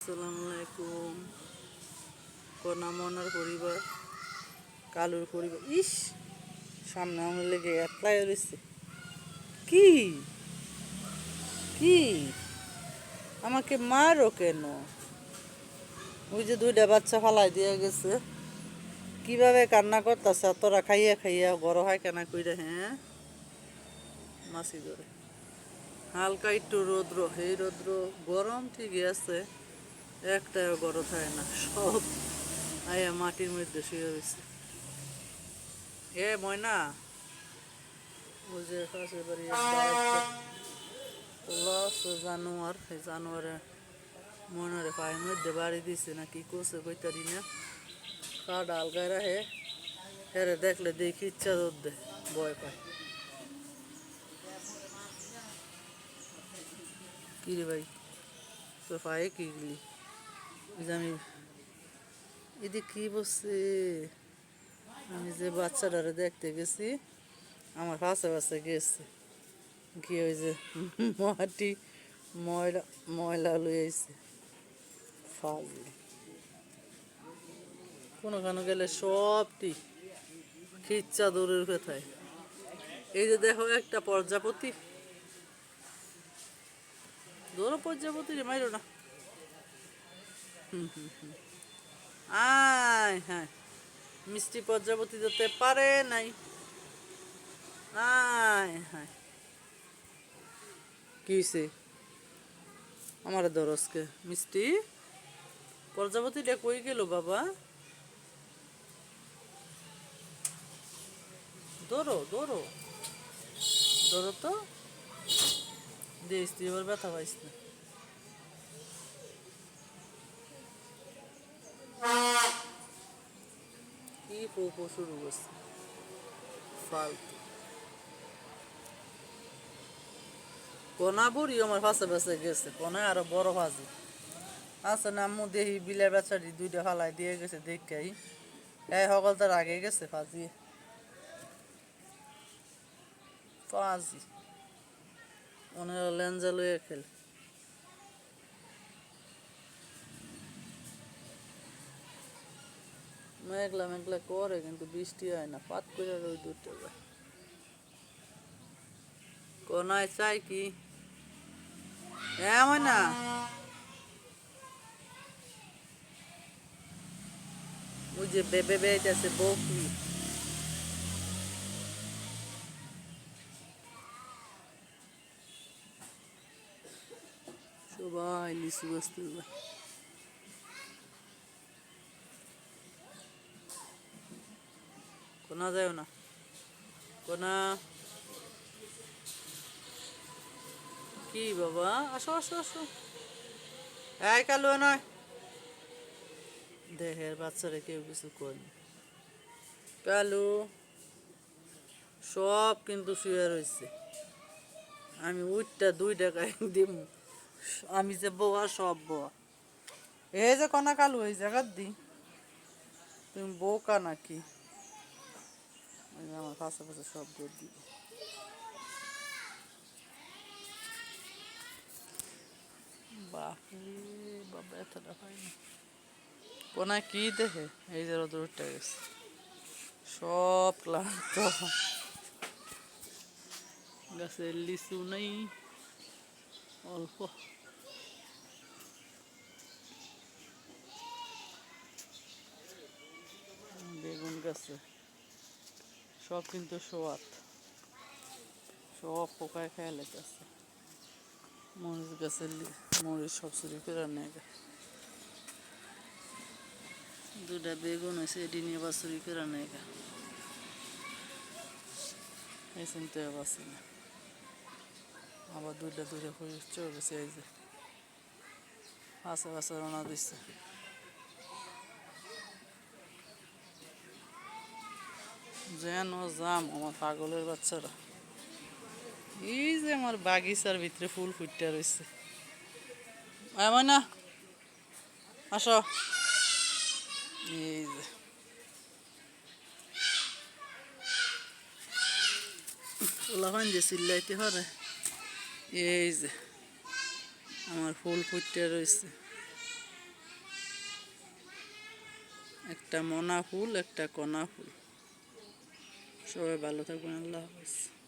আসসালামু আলাইকুম। কনা মনার পরিবার, কালুর পরিবার। ইস, সামনে আমার লেগে একলাই রয়েছে। কি কি আমাকে মারো কেন? ওই যে দুইটা বাচ্চা ফালাই দিয়ে গেছে, কিভাবে কান্না করতেছে। তোরা খাইয়া খাইয়া বড় হয় কেনা কইরা? হ্যাঁ, মাসি ধরে হালকা একটু রৌদ্র, এই রৌদ্র গরম ঠিকই আছে, একটাও গরম থাকে না, সব আয়া মাটির মধ্যে শুয়ে রয়েছে। এ ময়না, ওই যে পাশের বাড়ি জানোয়ার, এই জানোয়ারে ময়নারে পায়ের মধ্যে বাড়ি দিছে না কি করছে কইতারি না। পা ডাল গায়ে রাখে, হেরে দেখলে দেখি ইচ্ছা দে, ভয় পায়। কি রে ভাই, তোর পায়ে কি গেলি? আমি এদিকে কি বসছে? আমি যে বাচ্চাটারে দেখতে গেছি, আমার পাশে পাশে গেছে, গিয়ে ওই যে মাটি ময়লা ময়লা লই আইছে। ফাজিল, কোনোখানে গেলে সবটি খিচ্চা দৌড়ের কোথায়। এই যে দেখো একটা প্রজাপতি, ধরো প্রজাপতি রে, মাইরো না। আয় হ্যাঁ, মিষ্টি প্রজাপতি যেতে পারে নাই। আয় হ্যাঁ, কি হয়েছে? আমার দরজকে মিষ্টি প্রজাপতিটা কই গেল বাবা? ধরো ধরো ধরো তো, দেশ তুই এবার ব্যথা পাইস না। কি ফো শুরু করছে ফালতু। কোনা বুড়ি আমার পাশে পাশে গেছে, কোনায় আরো বড় ভাজি আছে না। আম্মু দেখি বিলের বেচারি দুইটা ফালাই দিয়ে গেছে, দেখাই এই সকল তার আগে গেছে ফাজি ফাজি, ওনারা লেঞ্জা লইয়া খেলে। মেঘলা মেঘলা করে কিন্তু বৃষ্টি হয় না, পাত করে রই দুটো যায়। কোনায় চাই কি এমন না, ওই যে বেবে বেড়াইতেছে বকরি। সবাই লিচু বসতে কোনা যায় না, কোনা কি বাবা, আসো আসো আসো। এই কালু নয়, দেহের বাচ্চারা কেউ কিছু করেনি। কালু সব কিন্তু শুয়ে রয়েছে, আমি উঠটা 2 টাকায় দিব। আমি যে বউয়া সব বউয়া, এই যে কনা কালু এই জায়গার দি, তুমি বউকা নাকি? আমার পাশে পাশে সব দিয়ে দিব। বাপরে বাবা, এতটা পাইনি। কোনায় কি দেখে? এই যে রোদ উঠে গেছে, সব ক্লান্ত। গাছের লিচু নেই, অল্প। বেগুন গাছে সব কিন্তু সোয়াত, সব পোকায় খেয়ে লেগেছে। মরিচ গাছের মরিচ সব চুরি করে নেয়। 2টা বেগুন হয়েছে, এটি নিয়ে আবার চুরি করে নেয়। এই চিনতে পারছি না, আবার 2টা হয়ে চলে গেছে। এই যে পাশে রওনা দিচ্ছে। যেন জাম আমার পাগলের বাচ্চারা। এই যে আমার বাগিচার ভিতরে ফুল ফুটতে রয়েছে। এমন না, আসো। এই যে ওলাফান যে চিল্লাইতে পারে, এই যে আমার ফুল ফুটতে রয়েছে। একটা মনা ফুল, একটা কণা ফুল। সবাই ভালো থাকবেন, আল্লাহ হাফেজ।